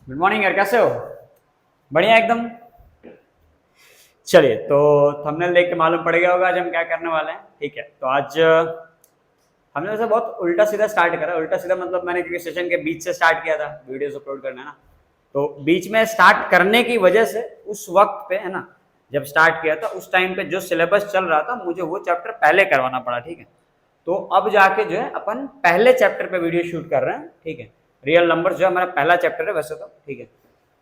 Good morning यार, कैसे हो? बढ़िया एकदम। चलिए, तो थंबनेल देख के मालूम पड़ गया होगा आज हम क्या करने वाले हैं। ठीक है, तो आज हमने वैसे बहुत उल्टा सीधा स्टार्ट करा। उल्टा सीधा मतलब मैंने क्योंकि सेशन के बीच से स्टार्ट किया था वीडियोस अपलोड करना ना, तो बीच में स्टार्ट करने की वजह से उस वक्त पे है ना, जब स्टार्ट किया था उस टाइम पे जो सिलेबस चल रहा था मुझे वो चैप्टर पहले करवाना पड़ा। ठीक है, तो अब जाके जो है अपन पहले चैप्टर पे वीडियो शूट कर रहे हैं। ठीक है, रियल नंबर जो है हमारा पहला चैप्टर है वैसे तो। ठीक है,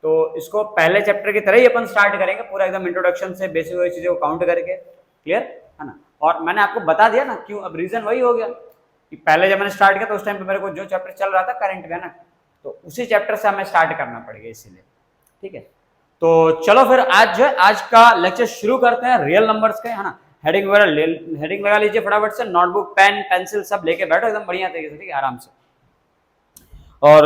तो इसको पहले चैप्टर की तरह ही अपन स्टार्ट करेंगे, पूरा एकदम इंट्रोडक्शन से बेसिक वाली चीजों को काउंट करके। क्लियर है ना? और मैंने आपको बता दिया ना क्यों, अब रीजन वही हो गया कि पहले जब मैंने स्टार्ट किया तो उस टाइम पे मेरे को जो चैप्टर चल रहा था करंट में ना, तो उसी चैप्टर से हमें स्टार्ट करना पड़ेगा इसीलिए। ठीक है, तो चलो फिर आज जो है आज का लेक्चर शुरू करते हैं रियल नंबर्स के, है ना। हेडिंग लगा लीजिए फटाफट से, नोटबुक पेन पेंसिल सब लेके बैठो एकदम बढ़िया तरीके से। ठीक है, आराम से। और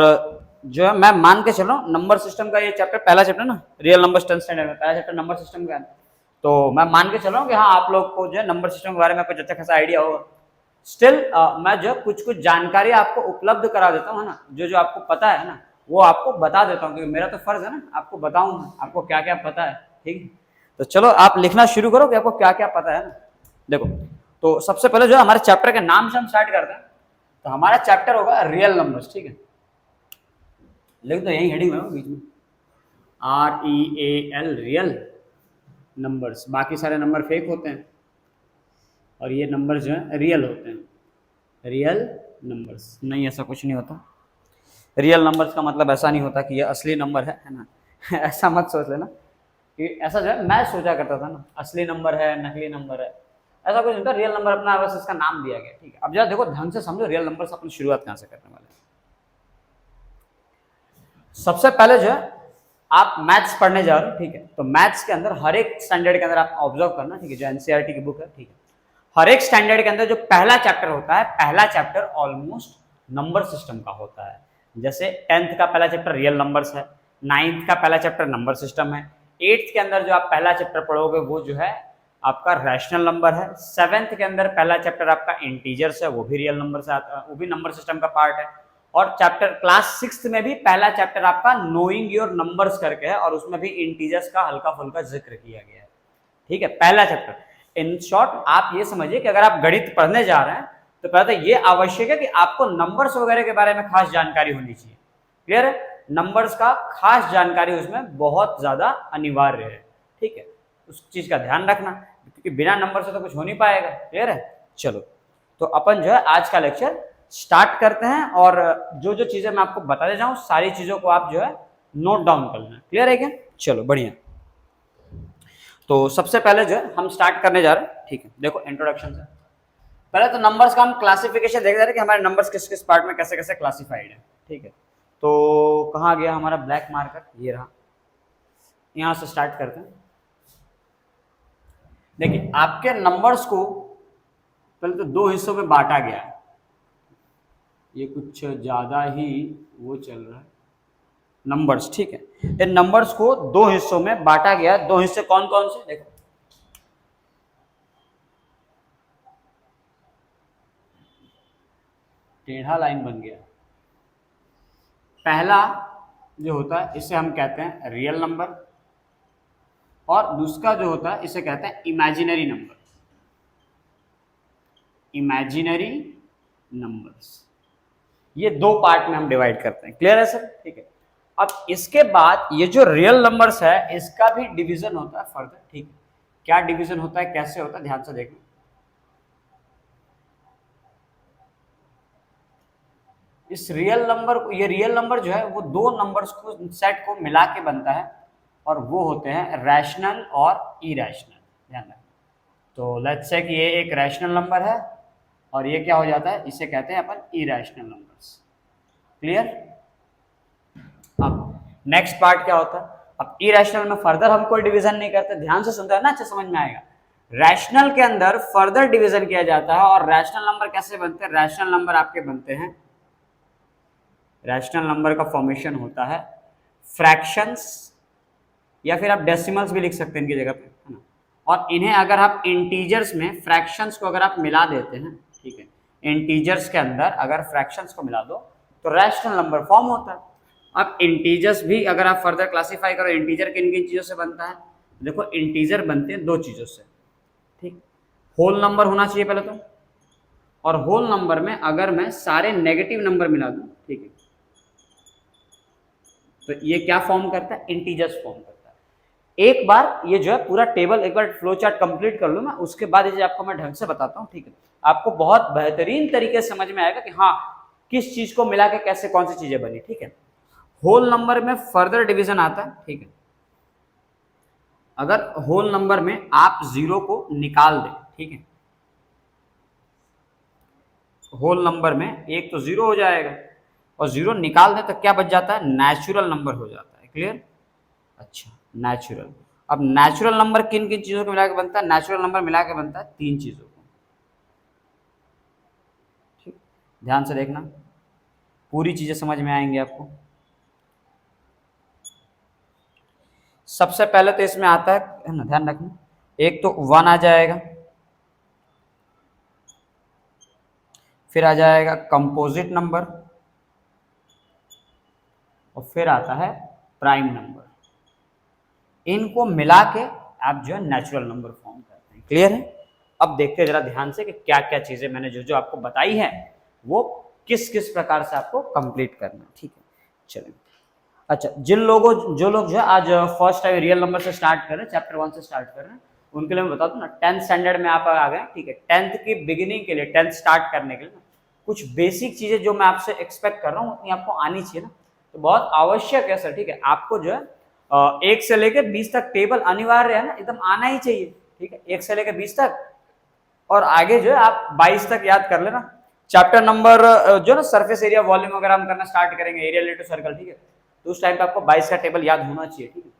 जो है मैं मान के चल रहा हूँ नंबर सिस्टम का ये चैप्टर पहला चैप्टर ना, रियल नंबर 10th स्टैंडर्ड में पहला चैप्टर नंबर सिस्टम का है। तो मैं मान के चल रहा हूँ कि हाँ आप लोग को जो है नंबर सिस्टम के बारे में कुछ अच्छा खासा आइडिया होगा। स्टिल मैं जो कुछ कुछ जानकारी आपको उपलब्ध करा देता हूँ ना, जो जो आपको पता है ना वो आपको बता देता हूँ, क्योंकि मेरा तो फर्ज है ना आपको बताऊँ आपको क्या क्या पता है। ठीक है, तो चलो आप लिखना शुरू करो कि आपको क्या क्या पता है ना। देखो, तो सबसे पहले जो हमारे चैप्टर के नाम से हम स्टार्ट करते हैं, तो हमारा चैप्टर होगा रियल नंबर्स। ठीक है, लिख दो यही हेडिंग में बीच में, REAL, रियल नंबर्स। बाकी सारे नंबर फेक होते हैं और ये नंबर जो है रियल होते हैं। रियल नंबर्स नहीं, ऐसा कुछ नहीं होता। रियल नंबर्स का मतलब ऐसा नहीं होता कि ये असली नंबर है ना ऐसा मत सोच लेना कि ऐसा जो है मैं सोचा करता था ना असली नंबर है नकली नंबर है, ऐसा कुछ नहीं होता। रियल नंबर अपना बस इसका नाम दिया गया। ठीक है, अब जरा देखो ढंग से समझो रियल नंबर से अपनी शुरुआत कहाँ से करने वाले हैं। सबसे पहले जो है आप मैथ्स पढ़ने जा रहे हो। ठीक है, तो मैथ्स के अंदर हर एक स्टैंडर्ड के अंदर आप ऑब्जर्व करना। ठीक है, जो एनसीईआरटी की बुक है। ठीक है, हर एक स्टैंडर्ड के अंदर जो पहला चैप्टर होता है, पहला चैप्टर ऑलमोस्ट नंबर सिस्टम का होता है। जैसे 10th का पहला चैप्टर रियल नंबर्स है, 9th का पहला चैप्टर नंबर सिस्टम है, 8th के अंदर जो आप पहला चैप्टर पढ़ोगे वो जो है आपका रैशनल नंबर है, 7th के अंदर पहला चैप्टर आपका इंटीजर्स है, वो भी रियल नंबर से आता है, वो भी नंबर सिस्टम का पार्ट है। और चैप्टर क्लास 6th में भी पहला चैप्टर आपका नोइंग योर नंबर्स करके है, और उसमें भी इंटीजर्स का हल्का फुल्का जिक्र किया गया है। ठीक है, पहला चैप्टर। इन शॉर्ट आप ये समझिए कि अगर आप गणित पढ़ने जा रहे हैं तो पहले तो ये आवश्यक है कि आपको नंबर्स वगैरह के बारे में खास जानकारी होनी चाहिए। क्लियर है? नंबर्स का खास जानकारी उसमें बहुत ज्यादा अनिवार्य है। ठीक है, उस चीज का ध्यान रखना, क्योंकि बिना नंबर से तो कुछ हो नहीं पाएगा। क्लियर है? चलो, तो अपन जो है आज का लेक्चर स्टार्ट करते हैं, और जो जो चीजें मैं आपको बताते जाऊं सारी चीजों को आप जो है नोट डाउन कर लेना। क्लियर है क्या? चलो बढ़िया। तो सबसे पहले जो है हम स्टार्ट करने जा रहे हैं। ठीक है, देखो इंट्रोडक्शन से पहले तो नंबर्स का हम क्लासिफिकेशन देख रहे हैं कि हमारे नंबर्स किस किस पार्ट में कैसे कैसे क्लासिफाइड है। ठीक है, तो कहाँ गया हमारा ब्लैक मार्कर, ये रहा। यहां से स्टार्ट करते हैं। देखिए आपके नंबर्स को पहले तो दो हिस्सों में बांटा गया है। ये कुछ ज्यादा ही वो चल रहा है नंबर्स। ठीक है, इन नंबर्स को दो हिस्सों में बांटा गया है। दो हिस्से कौन कौन से? देखो, टेढ़ा लाइन बन गया। पहला जो होता है इसे हम कहते हैं रियल नंबर, और दूसरा जो होता है इसे कहते हैं इमेजिनरी नंबर। इमेजिनरी नंबर्स, ये दो पार्ट में हम डिवाइड करते हैं। क्लियर है सर? ठीक है, अब इसके बाद ये जो रियल नंबर्स है इसका भी डिवीजन होता है फर्दर। ठीक है, क्या डिवीजन होता है, कैसे होता है, ध्यान से देखना। इस रियल नंबर को, ये रियल नंबर जो है वो दो नंबर्स को सेट को मिला के बनता है, और वो होते हैं रैशनल और इरेशनल। ध्यान रखना। तो लेट्स से कि ये एक रैशनल नंबर है, और ये क्या हो जाता है, इसे कहते हैं अपन इरेशनल नंबर्स। क्लियर? अब नेक्स्ट पार्ट क्या होता है, अब इरेशनल में फर्दर हम कोई डिवीजन नहीं करते। ध्यान से सुनते हैं ना, अच्छा समझ में आएगा। रैशनल के अंदर फर्दर डिवीजन किया जाता है, और रैशनल नंबर कैसे बनते हैं? रैशनल नंबर आपके बनते हैं, रैशनल नंबर का फॉर्मेशन होता है फ्रैक्शंस, या फिर आप डेसिमल्स भी लिख सकते हैं इनकी जगह पे, है ना। और इन्हें अगर आप इंटीजर्स में फ्रैक्शंस को अगर आप मिला देते हैं, ठीक है, इंटीजर्स के अंदर अगर फ्रैक्शंस को मिला दो तो रैशनल नंबर फॉर्म होता है। अब इंटीजर्स भी अगर आप फर्दर क्लासीफाई करो, इंटीजर किन किन चीजों से बनता है? देखो इंटीजर बनते हैं दो चीजों से, ठीक, होल नंबर होना चाहिए पहले तो, और होल नंबर में अगर मैं सारे नेगेटिव नंबर मिला दूं, ठीक है, तो ये क्या फॉर्म करता है? इंटीजर्स फॉर्म करता है। एक बार ये जो है पूरा टेबल एक बार फ्लो चार्ट कंप्लीट कर लूँ मैं, उसके बाद ये आपको मैं ढंग से बताता हूँ, ठीक है, आपको बहुत बेहतरीन तरीके से समझ में आएगा कि हाँ किस चीज को मिला के कैसे कौन सी चीजें बनी, ठीक है। होल नंबर में फर्दर डिवीजन आता है, ठीक है, अगर होल नंबर में आप जीरो को निकाल दें, ठीक है, होल नंबर में एक तो जीरो हो जाएगा और जीरो निकाल दें तो क्या बच जाता है? नेचुरल नंबर हो जाता है। क्लियर? अच्छा, नेचुरल। अब नेचुरल नंबर किन किन चीजों को मिला के बनता है? नेचुरल नंबर मिला के बनता है तीन चीजों को, ठीक, ध्यान से देखना, पूरी चीजें समझ में आएंगी आपको। सबसे पहले तो इसमें आता है ना, ध्यान रखना, एक तो वन आ जाएगा, फिर आ जाएगा कंपोजिट नंबर, और फिर आता है प्राइम नंबर। इनको मिला के आप जो है नेचुरल नंबर फॉर्म करते हैं। क्लियर है? अब देखते हैं जरा ध्यान से कि क्या क्या चीजें मैंने जो जो आपको बताई है वो किस किस प्रकार से आपको कंप्लीट करना है, ठीक है। चलिए, अच्छा, जो लोग जो है आज फर्स्ट टाइम रियल नंबर से स्टार्ट कर रहे हैं, चैप्टर 1 से स्टार्ट कर रहे हैं, उनके लिए मैं बता दूं ना, 10th स्टैंडर्ड में आप आ गए, ठीक है, 10th की बिगिनिंग के लिए, 10th स्टार्ट करने के लिए ना कुछ बेसिक चीजें जो मैं आपसे एक्सपेक्ट कर रहा हूँ उतनी आपको आनी चाहिए ना, तो बहुत आवश्यक है सर, ठीक है। आपको जो है 1 से लेकर 20 तक टेबल अनिवार्य है ना, एकदम आना ही चाहिए, ठीक है, 1 से लेकर 20 तक, और आगे जो है आप 22 तक याद कर लेना। चैप्टर नंबर जो ना सरफेस एरिया वॉल्यूम अगर हम करना स्टार्ट करेंगे, एरिया रिलेटेड सर्कल, ठीक है, तो उस टाइम पे आपको 22 का टेबल याद होना चाहिए, ठीक है।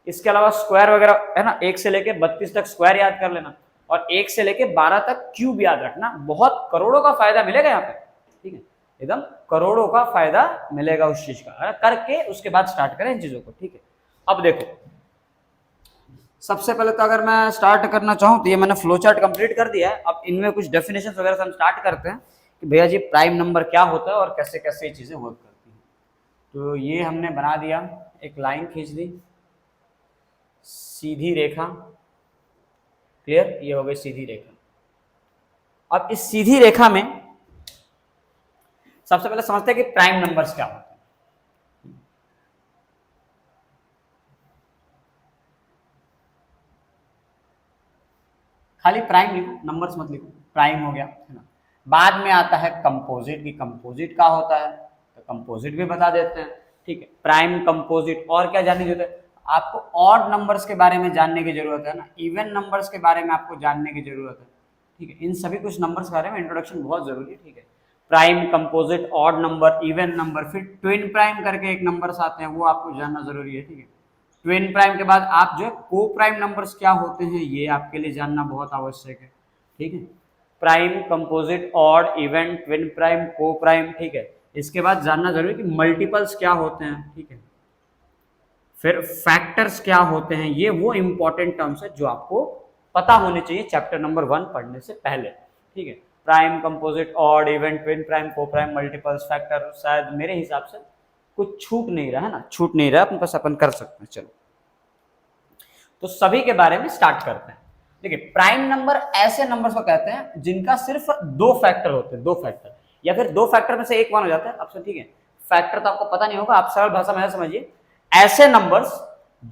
इसके अलावा स्क्वायर वगैरह है ना, 1 से लेके 32 तक स्क्वायर याद कर लेना, और 1 से लेके 12 तक क्यूब याद रखना। बहुत करोड़ों का फायदा मिलेगा यहाँ पे, ठीक है, एकदम करोड़ों का फायदा मिलेगा उस चीज का, करके उसके बाद स्टार्ट करें इन चीजों को, ठीक है। अब देखो, सबसे पहले तो अगर मैं स्टार्ट करना चाहूँ तो ये मैंने फ्लो चार्ट कंप्लीट कर दिया है। अब इनमें कुछ डेफिनेशन वगैरह से हम स्टार्ट करते हैं कि भैया जी प्राइम नंबर क्या होता है और कैसे कैसे ये चीजें वर्क करती हैं। तो ये हमने बना दिया, एक लाइन खींच दी, सीधी रेखा, क्लियर, ये हो गई सीधी रेखा। अब इस सीधी रेखा में सबसे पहले समझते हैं कि प्राइम नंबर्स क्या होते हैं। खाली प्राइम लिखो, नंबर्स मत लिखो, प्राइम हो गया, है ना। बाद में आता है कंपोजिट, की कंपोजिट क्या होता है, तो कंपोजिट भी बता देते हैं, ठीक है। प्राइम, कंपोजिट, और क्या जानने की जरूरत है आपको? ऑड नंबर्स के बारे में जानने की जरूरत है ना, इवन नंबर्स के बारे में आपको जानने की जरूरत है, ठीक है। इन सभी कुछ नंबर्स के बारे में इंट्रोडक्शन बहुत जरूरी है, ठीक है। Prime, composite, odd number, even number, फिर ट्विन प्राइम करके एक नंबर्स आते हैं, वो आपको जानना जरूरी है, ठीक है। ट्विन प्राइम के बाद आप जो है को प्राइम नंबर्स क्या होते हैं ये आपके लिए जानना बहुत आवश्यक है, ठीक है। Prime, composite, odd, even, twin prime, को प्राइम, ठीक है। इसके बाद जानना जरूरी है कि मल्टीपल्स क्या होते हैं, ठीक है। फिर फैक्टर्स क्या होते हैं, ये वो इंपॉर्टेंट टर्म्स है जो आपको पता होने चाहिए चैप्टर नंबर 1 पढ़ने से पहले, ठीक है। Prime, composite, odd, even, twin prime, को प्राइम, मल्टीपल्स, फैक्टर, शायद मेरे हिसाब से कुछ छूट नहीं रहा है ना, छूट नहीं रहा, अपन बस अपन कर सकते हैं। चलो, तो सभी के बारे में स्टार्ट करते हैं। देखिए, प्राइम नंबर ऐसे नंबर्स को कहते हैं जिनका सिर्फ दो फैक्टर होते हैं, दो फैक्टर, या फिर दो फैक्टर में से एक वन हो जाता है। अब ठीक है, फैक्टर तो आपको पता नहीं होगा, आप सरल भाषा में समझिए, ऐसे नंबर्स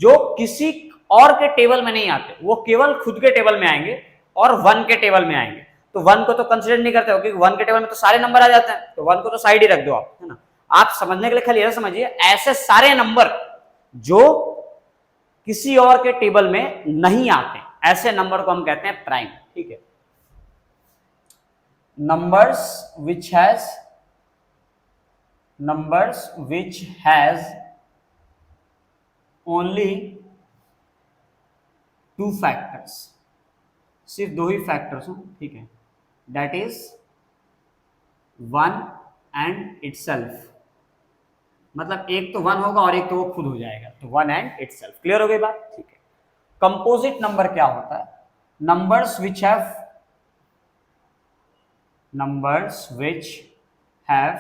जो किसी और के टेबल में नहीं आते, वो केवल खुद के टेबल में आएंगे और वन के टेबल में आएंगे। तो वन को तो कंसिडर नहीं करते हो क्योंकि वन के टेबल में तो सारे नंबर आ जाते हैं, तो वन को तो साइड ही रख दो आप, है ना। आप समझने के लिए खाली ऐसा समझिए, ऐसे सारे नंबर जो किसी और के टेबल में नहीं आते, ऐसे नंबर को हम कहते हैं प्राइम, ठीक है। Numbers which has only two factors, सिर्फ दो ही फैक्टर्स हो, ठीक है, that is one and itself. मतलब एक तो वन होगा और एक तो वो खुद हो जाएगा, तो वन एंड इटसेल्फ। क्लियर हो गई बात, ठीक है। कंपोजिट नंबर क्या होता है? Numbers which have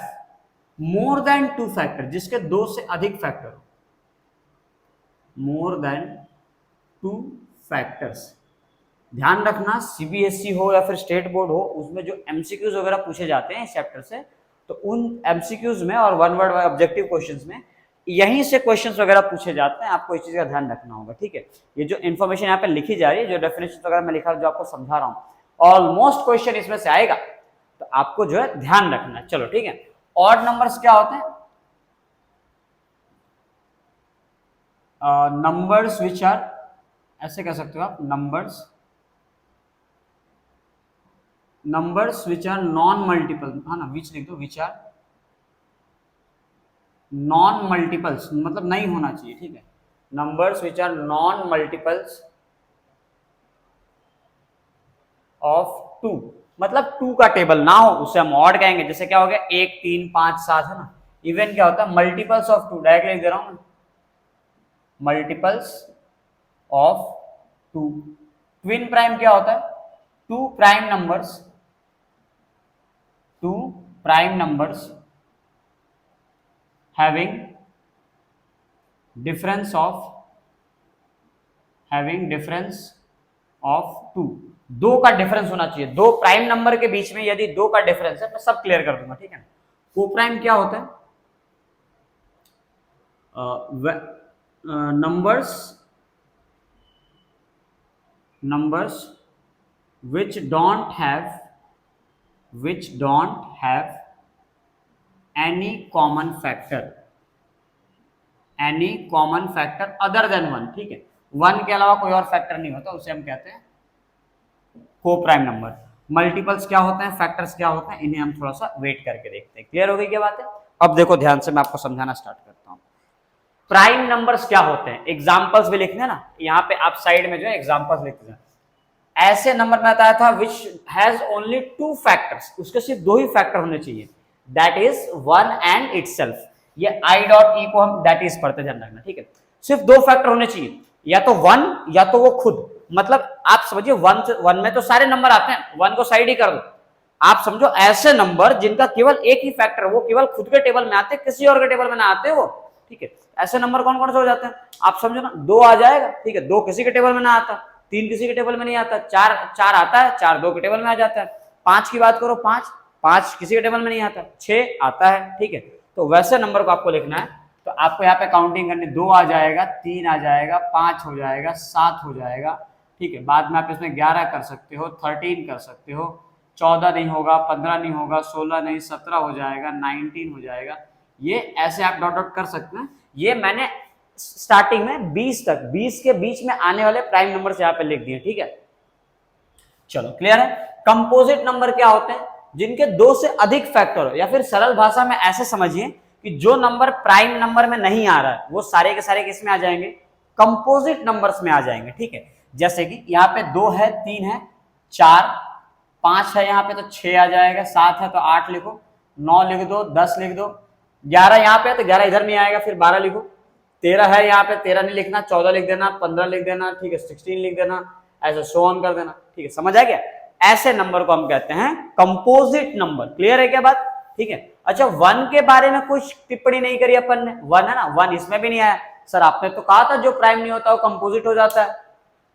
more than 2 factor, जिसके 2 से अधिक फैक्टर हो, मोर देन 2 फैक्टर्स। ध्यान रखना सीबीएसई हो या फिर स्टेट बोर्ड हो, उसमें जो एमसीक्यूज वगैरह पूछे जाते हैं इस चैप्टर से, तो उन एमसीक्यूज में और वन वर्ड ऑब्जेक्टिव क्वेश्चंस में यहीं से क्वेश्चंस वगैरह पूछे जाते हैं। आपको इस चीज का ध्यान रखना होगा, ठीक है। ये जो इन्फॉर्मेशन यहाँ पे लिखी जा रही है, जो डेफिनेशन वगैरह मैं लिखा, जो आपको समझा रहा हूँ, ऑलमोस्ट क्वेश्चन इसमें से आएगा, तो आपको जो है ध्यान रखना है। चलो ठीक है, ऑड नंबर्स क्या होते हैं? नंबर्स विच आर, ऐसे कह सकते हो आप, numbers which are non multiple, है ना, विच लिख दो, विच आर नॉन मल्टीपल्स, मतलब नहीं होना चाहिए, ठीक है। Numbers which are non multiples of 2, मतलब 2 का टेबल ना हो, उसे हम ऑड कहेंगे। जैसे क्या हो गया, 1 3 5 7, है ना। इवन क्या होता है, मल्टीपल्स ऑफ 2, डायरेक्ट लिख दे रहा हूं, मल्टीपल्स ऑफ 2। ट्विन प्राइम क्या होता है, 2 prime numbers having difference of 2, 2 का डिफरेंस होना चाहिए। 2 प्राइम नंबर के बीच में यदि 2 का डिफरेंस है, मैं सब क्लियर कर दूंगा, ठीक है। को प्राइम क्या होता है, numbers which don't have any common factor other than 1, ठीक है। 1 के अलावा कोई और फैक्टर नहीं होता, उसे हम कहते हैं को प्राइम नंबर। मल्टीपल्स क्या होते हैं, फैक्टर्स क्या होते हैं, इन्हें हम थोड़ा सा वेट करके देखते हैं। क्लियर हो गई क्या बात है? अब देखो ध्यान से, मैं आपको समझाना स्टार्ट करता हूं। प्राइम नंबर्स क्या होते हैं, एग्जांपल्स भी लिखने ना, यहाँ पे आप साइड में जो है एग्जांपल्स लिखते हैं। ऐसे नंबर में बताया था विच हैज ओनली 2 फैक्टर्स, उसके सिर्फ 2 ही फैक्टर होने चाहिए, दैट इज 1 एंड इटसेल्फ। ये आई डॉट ई को हम दैट इज पढ़ते, ध्यान रखना, ठीक है। सिर्फ 2 फैक्टर होने चाहिए, या तो 1 या तो वो खुद, मतलब आप समझिए 1 में तो सारे नंबर आते हैं, 1 को साइड ही कर दो। आप समझो ऐसे नंबर जिनका केवल एक ही फैक्टर, वो केवल खुद के टेबल में आते, किसी और के टेबल में ना आते वो, ठीक है। ऐसे नंबर कौन कौन से हो जाते हैं, आप समझो ना, 2 आ जाएगा, ठीक है, 2 किसी के टेबल में ना आता, 3 किसी के टेबल में नहीं आता, 4 आता है, 4 2 के टेबल में आ जाता है। 5 की बात करो, 5 किसी के टेबल में नहीं आता, 6 आता है, ठीक है। तो वैसे नंबर को आपको लिखना है, तो आपको यहाँ पे काउंटिंग करनी, 2 आ जाएगा, 3 आ जाएगा, 5 हो जाएगा, 7 हो जाएगा, ठीक है। बाद में आप इसमें 11 कर सकते हो, 13 कर सकते हो, 14 नहीं होगा, 15 नहीं होगा, 16 नहीं, 17 हो जाएगा, 19 हो जाएगा। ये ऐसे आप डॉट डॉट कर सकते हैं। ये मैंने स्टार्टिंग में 20 तक, 20 के बीच में आने वाले प्राइम नंबर से यहाँ पे लिख दिए, ठीक है। चलो क्लियर है। कंपोजिट नंबर क्या होते हैं, जिनके 2 से अधिक फैक्टर हो, या फिर सरल भाषा में ऐसे समझिए कि जो नंबर प्राइम नंबर में नहीं आ रहा है, वो सारे के सारे किस में आ जाएंगे, कंपोजिट नंबर्स में आ जाएंगे, ठीक है। जैसे कि यहाँ पे 2 है, 3 है, 4 5 है, यहाँ पे तो 6 आ जाएगा, 7 है तो 8 लिखो, 9 लिख दो, 10 लिख दो, 11 यहाँ पे है तो 11 इधर नहीं आएगा, फिर 12 लिखो, 13 है यहाँ पे, 13 नहीं लिखना, 14 लिख देना, 15 लिख देना, ठीक है, 16 लिख देना, ऐसे सो ऑन कर देना, ठीक है। समझ आ गया? ऐसे नंबर को हम कहते हैं कंपोजिट नंबर। क्लियर है क्या बात? ठीक है। अच्छा, 1 के बारे में कुछ टिप्पणी नहीं करी अपन ने, 1 है ना, 1 इसमें भी नहीं आया। सर आपने तो कहा था जो प्राइम नहीं होता वो कंपोजिट हो जाता है,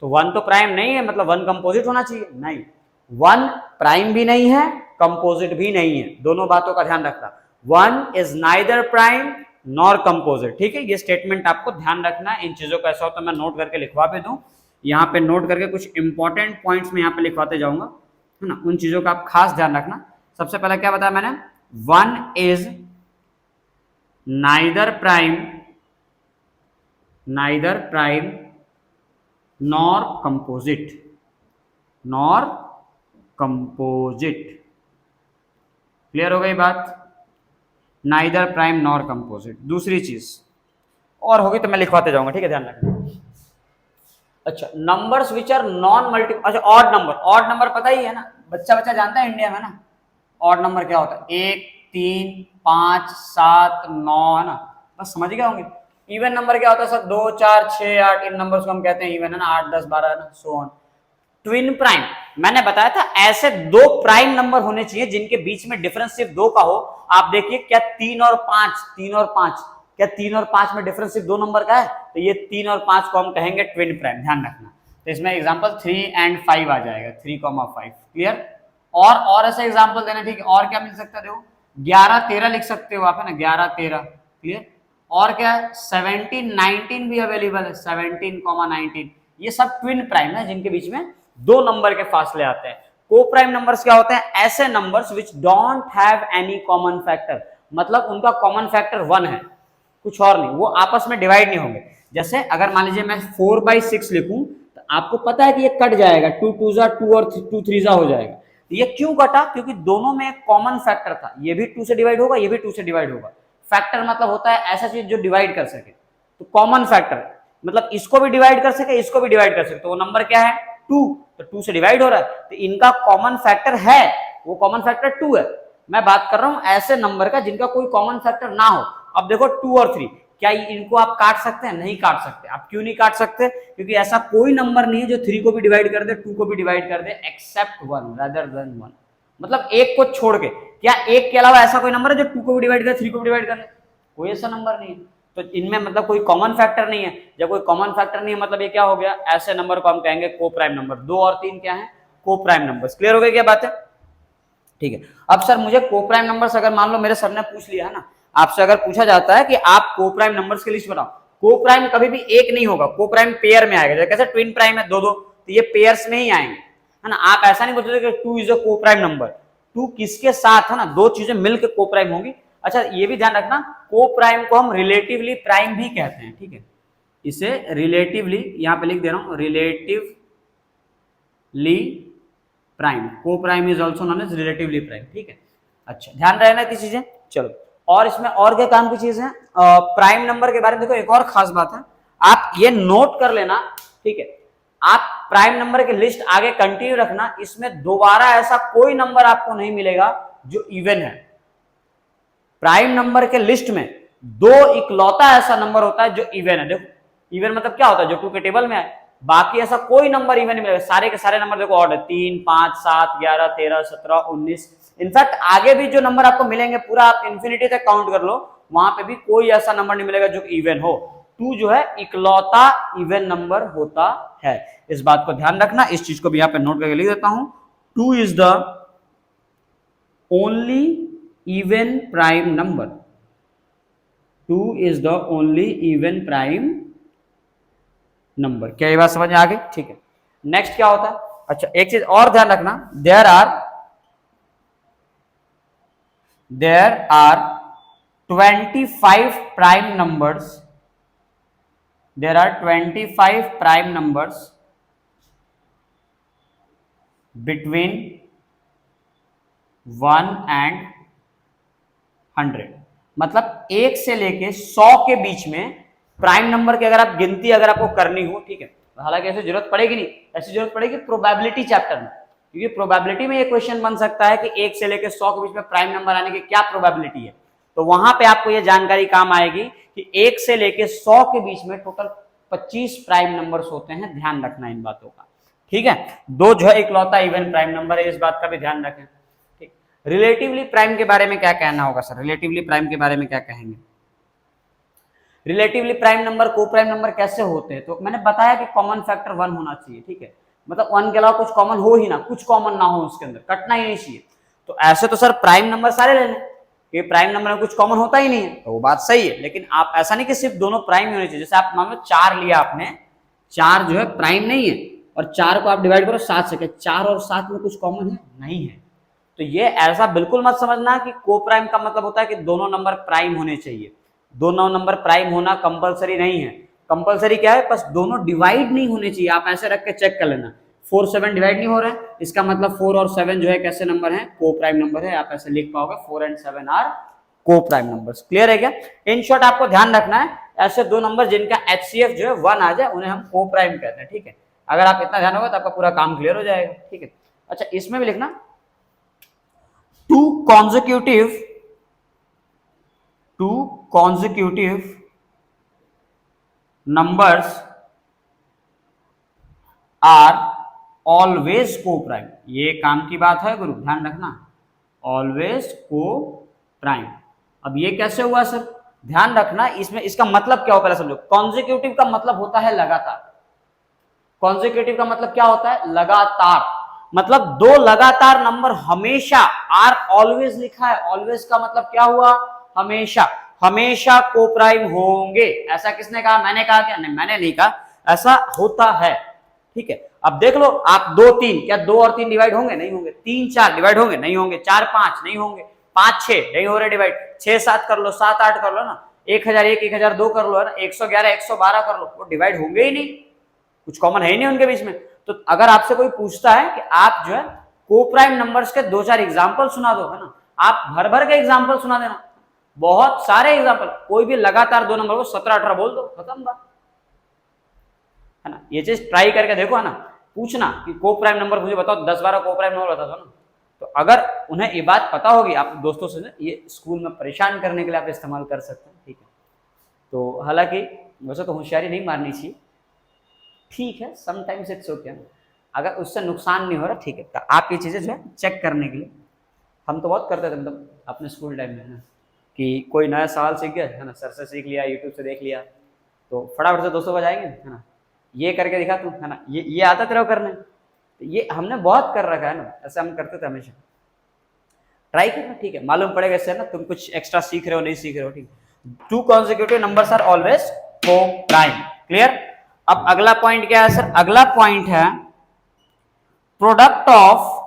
तो 1 तो प्राइम नहीं है, मतलब 1 कंपोजिट होना चाहिए। नहीं, 1 प्राइम भी नहीं है, कंपोजिट भी नहीं है, दोनों बातों का ध्यान रखना। 1 is neither prime nor composite, ठीक है। ये स्टेटमेंट आपको ध्यान रखना है। इन चीजों का ऐसा हो तो मैं नोट करके लिखवा भी दूं, यहाँ पे नोट करके कुछ इंपॉर्टेंट पॉइंट्स में यहाँ पे लिखवाते जाऊंगा, है ना। उन चीजों का आप खास ध्यान रखना। सबसे पहले क्या बताया मैंने, 1 is neither prime nor composite. Clear हो गई बात? Neither prime nor composite. दूसरी चीज और होगी तो मैं लिखवाते जाऊंगा, ठीक है, ध्यान रखना। अच्छा, numbers which are non multiple. अच्छा, ऑड नंबर पता ही है ना, बच्चा जानता है इंडिया में ना, ऑड नंबर क्या होता है, 1 3 5 7 9, है ना, बस समझ गए होंगे। इवन नंबर क्या होता है सर, 2 4 6 8, इन नंबर्स को हम कहते हैं इवन, है ना, 8 10 12, है ना, सो ऑन। ट्विन प्राइम, मैंने बताया था ऐसे दो प्राइम नंबर होने चाहिए जिनके बीच में डिफरेंस सिर्फ 2 का हो। आप देखिए क्या 3 और 5, क्या 3 और 5 में डिफरेंस सिर्फ 2 नंबर का है, तो ये 3 और 5 को हम कहेंगे ट्विन प्राइम, ध्यान रखना। तो इसमें एग्जांपल 3 एंड 5 आ जाएगा, 3,5, क्लियर। और ऐसा एग्जांपल देना, ठीक है। और क्या मिल सकता है, देखो 11, 13 लिख सकते हो आप, है ना, 11, 13, क्लियर। और क्या है, 17, 19 भी अवेलेबल है, 17,19, ये सब ट्विन प्राइम है जिनके बीच में 2 नंबर के फासले आते हैं। को प्राइम नंबर्स क्या होते हैं, ऐसे numbers which don't have any common factor, मतलब उनका कॉमन फैक्टर 1 है, कुछ और नहीं, वो आपस में डिवाइड नहीं होंगे। जैसे अगर मान लीजिए मैं 4/6 लिखूं तो आपको पता है कि ये कट जाएगा, 2 2 2 और 2 3 हो जाएगा। ये क्यों कटा, क्योंकि दोनों में एक कॉमन फैक्टर था, ये भी 2 से डिवाइड होगा, ये भी 2 से डिवाइड होगा। फैक्टर मतलब होता है ऐसा चीज जो डिवाइड कर सके, तो कॉमन फैक्टर मतलब इसको भी डिवाइड कर सके, इसको भी डिवाइड कर सके, तो वो नंबर क्या है, 2, तो 2 से डिवाइड हो रहा है, तो इनका कॉमन फैक्टर है, वो कॉमन फैक्टर 2 है। मैं बात कर रहा हूं ऐसे नंबर का जिनका कोई कॉमन फैक्टर ना हो। अब देखो 2 और 3, क्या इनको आप काट सकते हैं, नहीं काट सकते। आप क्यों नहीं काट सकते, क्योंकि ऐसा कोई नंबर नहीं है जो 3 को भी डिवाइड कर दे, 2 को भी डिवाइड कर दे, एक्सेप्ट 1 रादर देन 1, मतलब एक को छोड़ के। क्या एक के अलावा ऐसा कोई नंबर है जो 2 को भी डिवाइड करे, 3 को भी डिवाइड करे, कोई ऐसा नंबर नहीं है। तो इनमें मतलब कोई कॉमन फैक्टर नहीं है। जब कोई कॉमन फैक्टर नहीं है मतलब ये क्या हो गया, ऐसे नंबर को हम कहेंगे को प्राइम नंबर। 2 और 3 क्या है, को प्राइम नंबर्स। क्लियर हो गई क्या बात है, ठीक है। अब सर मुझे को प्राइम नंबर्स अगर मान लो मेरे सर ने पूछ लिया है ना, आपसे अगर पूछा जाता है कि आप को प्राइम नंबर्स की लिस्ट बनाओ, को प्राइम कभी भी एक नहीं होगा, को प्राइम पेयर में आएगा। जैसे ट्विन प्राइम है 2 2, तो ये पेयर्स में ही आएंगे, है ना। आप ऐसा नहीं बोल सकते कि 2 इज अ को प्राइम नंबर, 2 किसके साथ, है ना, 2 चीजें मिलकर को प्राइम होंगी। अच्छा ये भी ध्यान रखना, को प्राइम को हम रिलेटिवली प्राइम भी कहते हैं, ठीक है। इसे रिलेटिवली, यहां पे लिख दे रहा हूं, relatively prime, coprime is also known as relatively prime, ठीक है। अच्छा ध्यान रहना की चीजें। चलो और इसमें और क्या काम की चीज है, प्राइम नंबर के बारे में देखो एक और खास बात है, आप ये नोट कर लेना, ठीक है। आप प्राइम नंबर की लिस्ट आगे कंटिन्यू रखना, इसमें दोबारा ऐसा कोई नंबर आपको नहीं मिलेगा जो इवन है। प्राइम नंबर के लिस्ट में 2 इकलौता ऐसा नंबर होता है जो इवन है। देखो इवन मतलब क्या होता है, जो 2 के टेबल में है, बाकी ऐसा कोई नंबर इवन नहीं मिलेगा। सारे के सारे नंबर देखो ऑर्डर 3 5 7 11 13 17 19, इनफैक्ट आगे भी जो नंबर आपको मिलेंगे पूरा आप इंफिनिटी तक काउंट कर लो, वहां पे भी कोई ऐसा नंबर नहीं मिलेगा जो इवन हो। 2 जो है इकलौता इवन नंबर होता है, इस बात को ध्यान रखना। इस चीज को भी यहां पे नोट करके लिख देता हूं, 2 is the only even prime number, 2 is the only even prime number. क्या ये बात समझ में आ गई, ठीक है। नेक्स्ट क्या होता है, अच्छा एक चीज और ध्यान रखना, there are 25 prime numbers, there are 25 prime numbers between 1 and 100, मतलब 1 से लेके 100 के बीच में प्राइम नंबर की अगर आप गिनती अगर आपको करनी हो, ठीक है, हालांकि ऐसी जरूरत पड़ेगी नहीं, ऐसी जरूरत पड़ेगी प्रोबेबिलिटी चैप्टर में, क्योंकि प्रोबेबिलिटी में ये क्वेश्चन बन सकता है कि 1 से लेके 100 के बीच में प्राइम नंबर आने की क्या प्रोबेबिलिटी है, तो वहां पे आपको ये जानकारी काम आएगी कि 1 से लेके 100 के बीच में टोटल 25 प्राइम नंबर्स होते हैं। ध्यान रखना इन बातों का, ठीक है। 2 जो है इकलौता इवन प्राइम नंबर है, इस बात का भी ध्यान रखें। रिलेटिवली प्राइम के बारे में क्या कहना होगा सर, रिलेटिवली प्राइम के बारे में क्या कहेंगे। रिलेटिवली प्राइम नंबर को प्राइम नंबर कैसे होते हैं, तो मैंने बताया कि कॉमन फैक्टर 1 होना चाहिए, ठीक है, मतलब 1 के अलावा कुछ कॉमन हो ही ना, कुछ कॉमन ना हो उसके अंदर, कटना ही नहीं चाहिए। तो ऐसे तो सर प्राइम नंबर सारे ले लें, कि प्राइम नंबर में कुछ कॉमन होता ही नहीं है, तो वो बात सही है, लेकिन आप ऐसा नहीं कि सिर्फ दोनों प्राइम ही होने चाहिए। जैसे आप मान लो 4 लिया आपने, 4 जो है प्राइम नहीं है, और 4 को आप डिवाइड करो 7 से, 4 और 7 में कुछ कॉमन है, नहीं है। तो ये ऐसा बिल्कुल मत समझना कि को प्राइम का मतलब होता है कि दोनों नंबर प्राइम होने चाहिए। दोनों नंबर प्राइम होना कंपलसरी नहीं है। कंपलसरी क्या है, बस दोनों डिवाइड नहीं होने चाहिए। आप ऐसे रख के चेक कर लेना, 4 7 डिवाइड नहीं हो रहा है, इसका मतलब 4 और 7 जो है कैसे नंबर है, को प्राइम नंबर है। आप ऐसे लिख पाओगे 4 and 7 आर को प्राइम नंबर्स। क्लियर है क्या। इन शॉर्ट आपको ध्यान रखना है, ऐसे 2 नंबर जिनका HCF जो है 1 आ जाए उन्हें हम को प्राइम कहते हैं, ठीक है। अगर आप इतना ध्यान होगा तो आपका पूरा काम क्लियर हो जाएगा, ठीक है। अच्छा इसमें भी लिखना, 2 consecutive numbers are ऑलवेज को प्राइम, ये काम की बात है गुरु, ध्यान रखना, ऑलवेज को प्राइम। अब ये कैसे हुआ सर, ध्यान रखना, इसमें इसका मतलब क्या हो पहले समझो। कॉन्जिक्यूटिव का मतलब होता है लगातार, कॉन्जिक्यूटिव का मतलब क्या होता है, लगातार, मतलब दो लगातार नंबर हमेशा, आर ऑलवेज लिखा है, ऑलवेज का मतलब क्या हुआ, हमेशा, हमेशा को प्राइम होंगे। ऐसा किसने कहा, मैंने कहा क्या, नहीं मैंने नहीं कहा, ऐसा होता है, ठीक है। अब देख लो आप 2 3, क्या 2 और 3 डिवाइड होंगे, नहीं होंगे। 3 4 डिवाइड होंगे, नहीं होंगे। 4 5 नहीं होंगे। 5 6 नहीं हो रहे डिवाइड। 6 7 कर लो, 7 8 कर लो ना, 1001 1002 कर लो, है ना, 111 112 कर लो, वो डिवाइड होंगे ही नहीं, कुछ कॉमन है ही नहीं उनके बीच में। तो अगर आपसे कोई पूछता है कि आप जो है को प्राइम नंबर्स के 2 4 एग्जांपल सुना दो, है ना, आप भर भर के एग्जांपल सुना देना, बहुत सारे एग्जांपल, कोई भी लगातार 2 नंबर को 17 18 बोल दो, खत्म बात, है ना। ये चीज ट्राई करके देखो, है ना, पूछना कि को प्राइम नंबर मुझे बताओ, 10 12 को प्राइम नंबर बता दो ना। तो अगर उन्हें ये बात पता होगी, आप दोस्तों से ये स्कूल में परेशान करने के लिए आप इस्तेमाल कर सकते हैं, ठीक है। तो हालांकि वैसे तो होशियारी नहीं मारनी चाहिए, ठीक है, समटाइम्स इट्स ओके, अगर उससे नुकसान नहीं हो रहा, ठीक है। तो आप ये चीज़ें जो है चेक करने के लिए, हम तो बहुत करते थे मतलब अपने स्कूल टाइम में, है कि कोई नया सवाल सीख गया, है ना, सर से सीख लिया, यूट्यूब से देख लिया, तो फटाफट से दोस्तों को जाएंगे, है ना, ये करके दिखा तू, है ना, ये आता तेरे को करने, तो ये हमने बहुत कर रखा है ना, ऐसे हम करते थे हमेशा। ट्राई करना, ठीक है, मालूम पड़ेगा इससे ना तुम कुछ एक्स्ट्रा सीख रहे हो, नहीं सीख रहे हो, ठीक है। 2 कॉन्जिक्यूटिव नंबर्स आर ऑलवेज को प्राइम, क्लियर। अब अगला पॉइंट क्या है सर, अगला पॉइंट है प्रोडक्ट ऑफ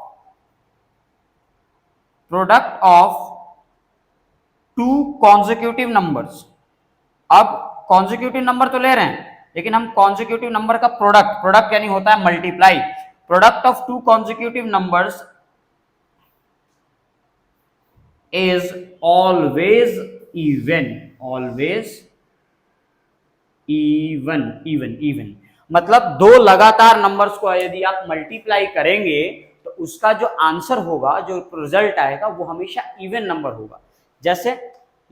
2 कॉन्जिक्यूटिव नंबर्स। अब कॉन्जिक्यूटिव नंबर तो ले रहे हैं, लेकिन हम कॉन्जिक्यूटिव नंबर का प्रोडक्ट यानी होता है multiply, product of 2 consecutive numbers is always even, always even, मतलब 2 लगातार नंबर्स को यदि आप मल्टीप्लाई करेंगे तो उसका जो आंसर होगा, जो रिजल्ट आएगा, वो हमेशा इवन नंबर होगा। जैसे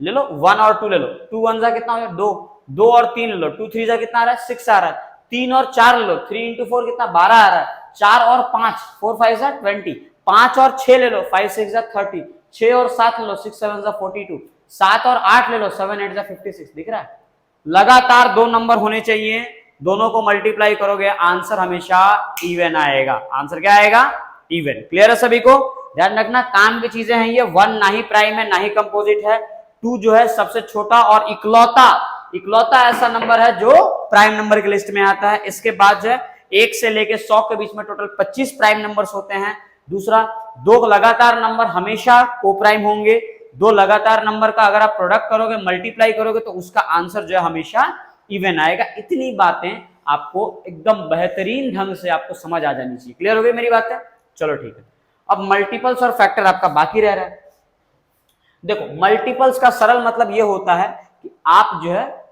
ले लो 1 और 2 ले लो, 2 1 जा कितना हो गया 2, 2 और 3 ले लो, 2 3 जा कितना आ रहा है 6 आ रहा है, 3 और 4 ले लो, 3 into 4 कितना 12 आ रहा है, 4 और 5 4 5 जा 20, 5 और 6 ले लो 5 6 जा 30, 6 और 7 ले लो 6 7 जा 42, 7 और 8 ले लो 7 8 जा 56, दिख रहा है। लगातार 2 नंबर होने चाहिए, दोनों को मल्टीप्लाई करोगे आंसर हमेशा इवन आएगा। आंसर क्या आएगा, इवन। क्लियर है सभी को, ध्यान रखना, काम की चीजें हैं ये। 1 ना ही प्राइम है ना ही कंपोजिट है, 2 जो है सबसे छोटा और इकलौता ऐसा नंबर है जो प्राइम नंबर की लिस्ट में आता है। इसके बाद जो है 1 से लेके 100 के बीच में टोटल 25 प्राइम नंबर्स होते हैं। दूसरा, 2 लगातार नंबर हमेशा को प्राइम होंगे, 2 लगातार नंबर का अगर आप प्रोडक्ट करोगे, मल्टीप्लाई करोगे, तो उसका आंसर जो है हमेशा इवन आएगा। इतनी बातें आपको एकदम बेहतरीन ढंग से आपको समझ आ जानी चाहिए। क्लियर हो गई मेरी बात है, चलो ठीक है। अब मल्टीपल्स और फैक्टर आपका बाकी रह रहा है। देखो, मल्टीपल्स का सरल मतलब ये होता है कि आप जो है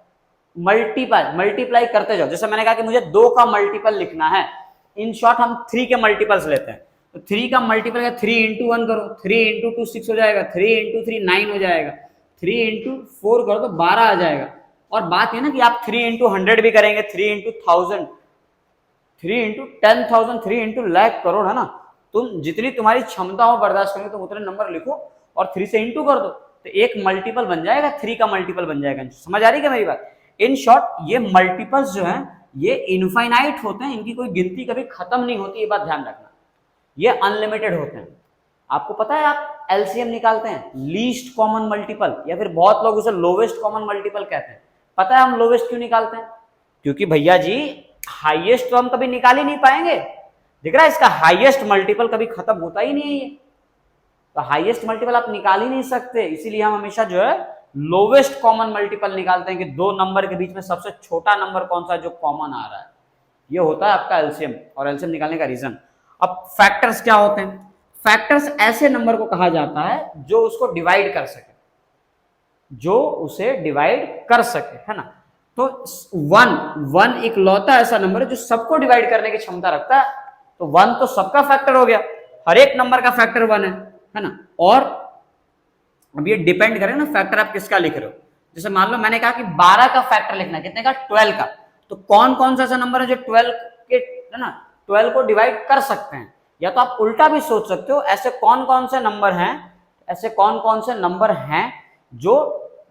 मल्टीप्लाई करते जाओ। जैसे मैंने कहा कि मुझे 2 का मल्टीपल लिखना है, इन शॉर्ट हम 3 के मल्टीपल्स लेते हैं, तो 3 का मल्टीपल 3 into 1 करो, 3 into 2 6 हो जाएगा, 3 into 3 9 हो जाएगा, 3 into 4 करो तो 12 आ जाएगा। और बात है ना कि आप 3 into 100 भी करेंगे, 3 into 1000, 3 into 10,000, 3 into lakh crore, है ना, तुम जितनी तुम्हारी क्षमता हो बर्दाश्त करेंगे तुम उतने नंबर लिखो और 3 से इंटू कर दो, तो एक मल्टीपल बन जाएगा, 3 का मल्टीपल बन जाएगा। समझ आ रही है क्या मेरी बात। इन शॉर्ट ये मल्टीपल्स जो है ये इनफाइनाइट होते हैं, इनकी कोई गिनती कभी खत्म नहीं होती, ये बात ध्यान रखना। ये अनलिमिटेड होते हैं। आपको पता है आप एलसीएम निकालते हैं, लीस्ट कॉमन मल्टीपल, या फिर बहुत लोग उसे लोवेस्ट कॉमन मल्टीपल कहते हैं। पता है हम लोवेस्ट क्यों निकालते हैं, क्योंकि भैया जी हाईएस्ट तो हम कभी निकाल ही नहीं पाएंगे। दिख रहा है, इसका हाईएस्ट मल्टीपल कभी खत्म होता ही नहीं है, तो हाईएस्ट मल्टीपल आप निकाल ही नहीं सकते, इसीलिए हम हमेशा जो है लोवेस्ट कॉमन मल्टीपल निकालते हैं कि 2 नंबर के बीच में सबसे छोटा नंबर कौन सा है जो कॉमन आ रहा है। ये होता है आपका एलसीएम, और एलसीएम निकालने का रीजन। अब फैक्टर्स क्या होते हैं, फैक्टर्स ऐसे नंबर को कहा जाता है जो उसको डिवाइड कर सके, जो उसे डिवाइड कर सके, है ना। तो 1 इकलौता ऐसा नंबर है जो सबको डिवाइड करने की क्षमता रखता है, तो 1 तो सबका फैक्टर हो गया, हर एक नंबर का फैक्टर 1 है ना। और अब ये डिपेंड करे ना फैक्टर आप किसका लिख रहे हो। जैसे मान लो मैंने कहा कि 12 का फैक्टर लिखना, कितने का 12 का, तो कौन कौन सा ऐसा नंबर है जो 12 के, है ना, 12 को डिवाइड कर सकते हैं। या तो आप उल्टा भी सोच सकते हो, ऐसे कौन कौन से नंबर हैं जो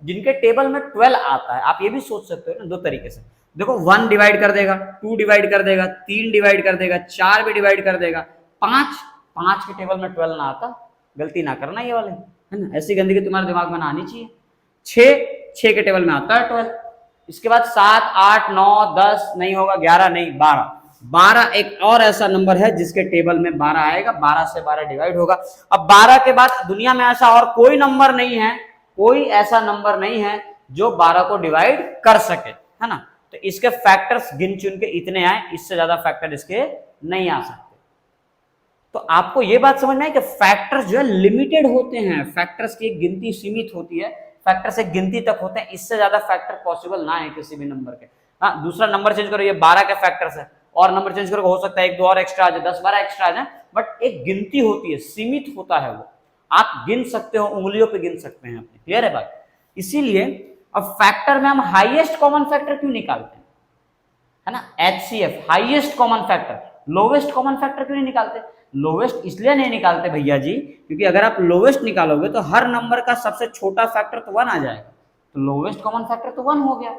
जिनके टेबल में 12 आता है, आप ये भी सोच सकते हो ना दो तरीके से। देखो 1 डिवाइड कर देगा, 2 डिवाइड कर देगा, 3 डिवाइड कर देगा, 4 भी डिवाइड कर देगा, 5 के टेबल में 12 ना आता, गलती ना करना ये वाले, है ना, ऐसी गंदगी तुम्हारे दिमाग में ना आनी चाहिए। 6 के टेबल में आता है 12। इसके बाद 7, 8, 9, 10 नहीं होगा, 11 नहीं, 12 एक और ऐसा नंबर है जिसके टेबल में 12 आएगा, 12 से 12 डिवाइड होगा। अब 12 के बाद दुनिया में ऐसा और कोई नंबर नहीं है, कोई ऐसा नंबर नहीं है जो 12 को डिवाइड कर सके, है ना। तो इसके फैक्टर्स गिन चुन के इतने आए, इससे ज्यादा फैक्टर इसके नहीं आ सकते। तो आपको यह बात समझ में है कि फैक्टर्स जो है लिमिटेड होते हैं, फैक्टर्स की गिनती सीमित होती है, फैक्टर से गिनती तक होते हैं, इससे ज्यादा फैक्टर पॉसिबल ना है किसी भी नंबर के। हाँ, दूसरा नंबर चेंज करो, ये 12 के फैक्टर्स है, और नंबर चेंज करो, हो सकता है 1-2 और एक्स्ट्रा आ जाए, 10-12 एक्स्ट्रा आ जाए, बट एक गिनती होती है, सीमित होता है वो, आप गिन सकते हो, उंगलियों पे गिन सकते हैं अपने। क्लियर है बात? इसीलिए अब फैक्टर में हम हाईएस्ट कॉमन फैक्टर क्यों निकालते हैं, है ना, HCF highest common factor, lowest common factor क्यों नहीं निकालते? लोवेस्ट इसलिए नहीं निकालते भैया जी, क्योंकि अगर आप लोवेस्ट निकालोगे तो हर नंबर का सबसे छोटा फैक्टर तो 1 आ जाएगा, तो लोवेस्ट कॉमन फैक्टर तो 1 हो गया,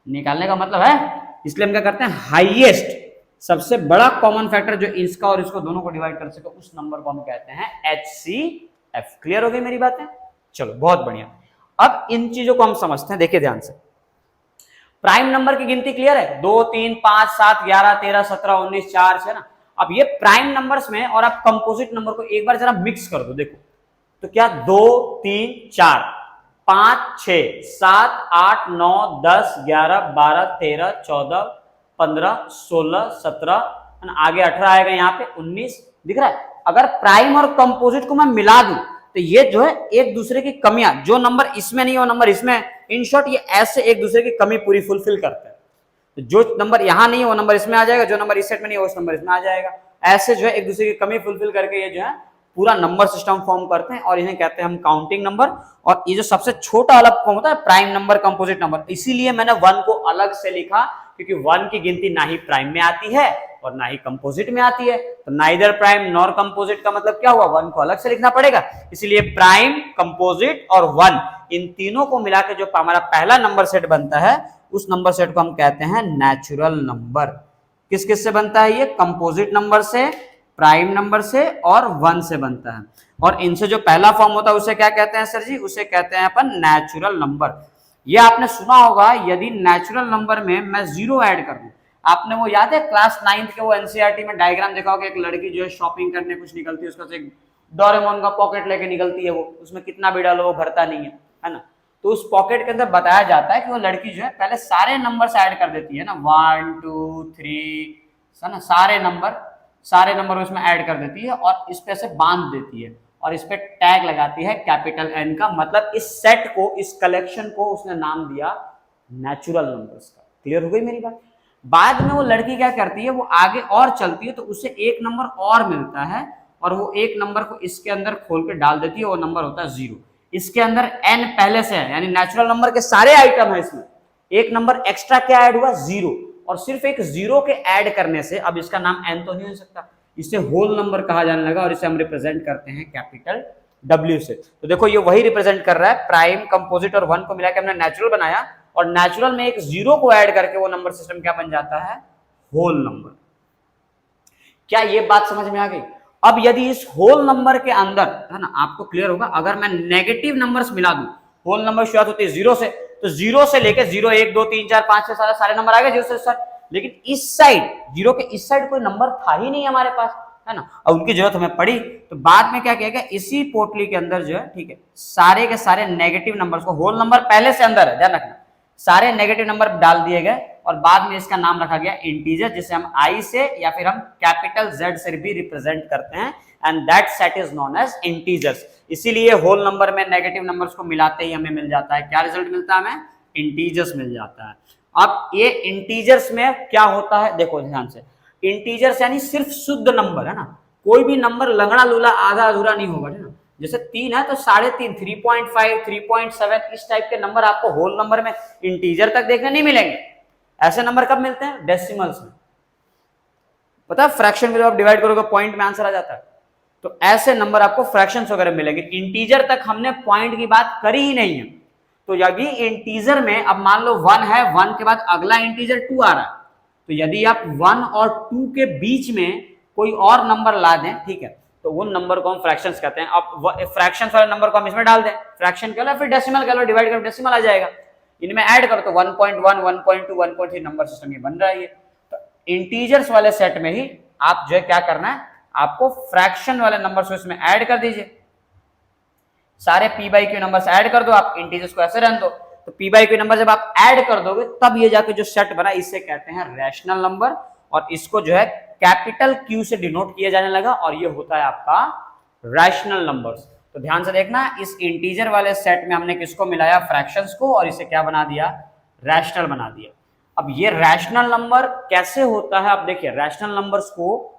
निकालने का मतलब है। इसलिए हम क्या करते हैं, हाईएस्ट सबसे बड़ा कॉमन फैक्टर जो इसका और इसको दोनों को डिवाइड कर सके, उस नंबर को हम कहते हैं HCF। क्लियर हो गई मेरी बातें? चलो बहुत बढ़िया। अब इन चीजों को हम समझते हैं, देखिए ध्यान से। प्राइम नंबर की गिनती क्लियर है, 2, 3, 5, 7, 11, 13, 17, 19, 4 है ना। अब ये प्राइम नंबर्स में और आप कंपोजिट नंबर को एक बार जरा मिक्स कर दो, देखो तो क्या 2, 3, 4, 5, 6, 7, 8, 9, 10, 11, 12, 13, 14, 15, 16, 17, आगे 18 आएगा, यहाँ पे 19 दिख रहा है। अगर प्राइम और कंपोजिट को मैं मिला दूं तो ये जो है एक दूसरे की कमियां, जो नंबर इसमें नहीं है वो नंबर इसमें है, इन शॉर्ट ये ऐसे एक दूसरे की कमी पूरी फुलफिल करते हैं। तो जो नंबर यहां नहीं है वो नंबर इसमें आ जाएगा, जो नंबर इस सेट में नहीं है वो नंबर इसमें आ जाएगा, ऐसे जो है एक दूसरे की कमी फुलफिल करके ये जो है पूरा नंबर सिस्टम फॉर्म करते हैं, और इन्हें कहते हैं हम काउंटिंग नंबर। और ये जो सबसे छोटा वाला फॉर्म होता है प्राइम नंबर, कंपोजिट नंबर, इसीलिए मैंने 1 को अलग से लिखा, क्योंकि 1 की गिनती ना ही प्राइम में आती है और ना ही कंपोजिट में आती है, तो नाइदर प्राइम नॉर कंपोजिट का मतलब क्या हुआ, 1 को अलग से लिखना पड़ेगा। इसलिए प्राइम, कंपोजिट और 1 इन तीनों को मिला के जो हमारा पहला नंबर सेट बनता है, उस नंबर सेट को हम कहते हैं नेचुरल नंबर। किस किस से बनता है ये? कंपोजिट नंबर से, प्राइम नंबर से और 1 से बनता है। और इनसे जो पहला फॉर्म होता है उसे क्या कहते हैं सर जी? उसे कहते हैं अपन नेचुरल नंबर। ये आपने सुना होगा, यदि नेचुरल नंबर में मैं 0 ऐड कर दूं, आपने वो याद है क्लास 9th के वो एनसीईआरटी में डायग्राम देखा होगा, एक लड़की जो है शॉपिंग करने कुछ निकलती है, उसका से डोरेमोन का पॉकेट लेके निकलती है, वो उसमें कितना भी डालो वो भरता नहीं है ना। तो उस पॉकेट के अंदर बताया जाता है कि वो लड़की जो है पहले सारे नंबर्स ऐड कर देती है ना, 1, 2, 3 है ना, सारे नंबर उसमें ऐड कर देती है और इस पे से बांध देती है और इस पे टैग लगाती है कैपिटल N का, मतलब इस सेट को, इस कलेक्शन को उसने नाम दिया नेचुरल नंबर्स का। क्लियर हो गई मेरी बात? बाद में वो लड़की क्या करती है, वो आगे और चलती है तो उसे एक नंबर और मिलता है और वो एक नंबर को इसके अंदर खोल के डाल देती है, वो नंबर होता है 0। इसके अंदर n पहले से है, यानी नेचुरल नंबर के सारे आइटम है इसमें, एक नंबर एक्स्ट्रा क्या ऐड हुआ? 0। और सिर्फ एक 0 के ऐड करने से अब इसका नाम n तो नहीं हो सकता, इसे होल नंबर कहा जाने लगा और इसे हम रिप्रेजेंट करते हैं कैपिटल W से। तो देखो ये वही रिप्रेजेंट कर रहा है, प्राइम, कंपोजिट और 1 को मिला के हमने नेचुरल बनाया और नेचुरल में एक 0 को ऐड करके वो नंबर सिस्टम क्या बन जाता है? Whole number. क्या ये बात समझ में आ गई? अब यदि इस होल नंबर के अंदर, है ना, आपको क्लियर होगा, अगर मैं नेगेटिव नंबर्स मिला दूं, होल नंबर शुरुआत होती है 0 से, तो 0 से लेके 0, 1, 2, 3, 4, 5, 6, सारे नंबर आ गए 0 से स्टार्ट। लेकिन इस साइड 0 के इस साइड कोई नंबर था ही नहीं हमारे पास, है ना, और उनकी जरूरत हमें पड़ी, तो बाद में क्या किया गया, इसी पोटली के अंदर जो है, ठीक है, सारे के सारे नेगेटिव नंबर्स को, होल नंबर पहले से अंदर है, ध्यान रखना, सारे नेगेटिव नंबर डाल दिए गए और बाद में इसका नाम रखा गया इंटीजर, जिसे हम I से या फिर हम कैपिटल Z से भी रिप्रेजेंट करते हैं, and that set is known as integers. इसीलिए होल नंबर में नेगेटिव नंबर्स को मिलाते ही हमें मिल जाता है, क्या रिजल्ट मिलता है हमें? इंटीजर्स मिल जाता है। अब ये इंटीजर्स में क्या होता है, देखो ध्यान से, इंटीजर्स यानी सिर्फ शुद्ध नंबर, है ना, कोई भी नंबर लंगड़ा लूला आधा अधूरा नहीं होगा, है ना। जैसे 3 है तो 3.5, 3.5, 3.7 इस टाइप के नंबर आपको होल नंबर में इंटीजर तक देखने नहीं मिलेंगे। ऐसे नंबर कब मिलते हैं? डेसिमल्स में। पता है फ्रैक्शन में जब आप डिवाइड करोगे पॉइंट में आंसर आ जाता है। तो ऐसे नंबर आपको फ्रैक्शंस वगैरह मिलेंगे। इंटीजर तक हमने पॉइंट की बात करी ही नहीं है। तो यदि इंटीजर में अब मान लो 1 है, 1 के बाद अगला इंटीजर 2 आ रहा है, तो यदि आप 1 और 2 के बीच में कोई और नंबर ला दें, ठीक है, तो उन नंबर को हम फ्रैक्शंस कहते हैं। अब फ्रैक्शंस वाले नंबर को हम इसमें डाल दें, फ्रैक्शन कह लो फिर डेसिमल कह लो, डिवाइड करो डेसिमल आ जाएगा। इनमें ऐड करो तो 1.1, 1.2, 1.3 नंबर सिस्टम ये बन रहा है। तो इंटीजर्स वाले सेट में ही आप जो है क्या करना है, आपको फ्रैक्शन वाले नंबर को इसमें ऐड कर दीजिए। सारे p by Q numbers add कर दो, आप इंटीजर्स को ऐसे रहने दो। तो p बाई क्यू नंबर जब आप ऐड कर दोगे तब ये जाके जो सेट बना इसे कहते हैं रैशनल नंबर, और इसको जो है कैपिटल Q से डिनोट किया जाने लगा, और ये होता है आपका रैशनल नंबर्स। तो ध्यान से देखना, इस इंटीजर वाले सेट में हमने किसको मिलाया, फ्रैक्शंस को, और इसे क्या बना दिया, रैशनल बना दिया। अब ये रैशनल नंबर कैसे होता है, अब देखिए रैशनल नंबर्स को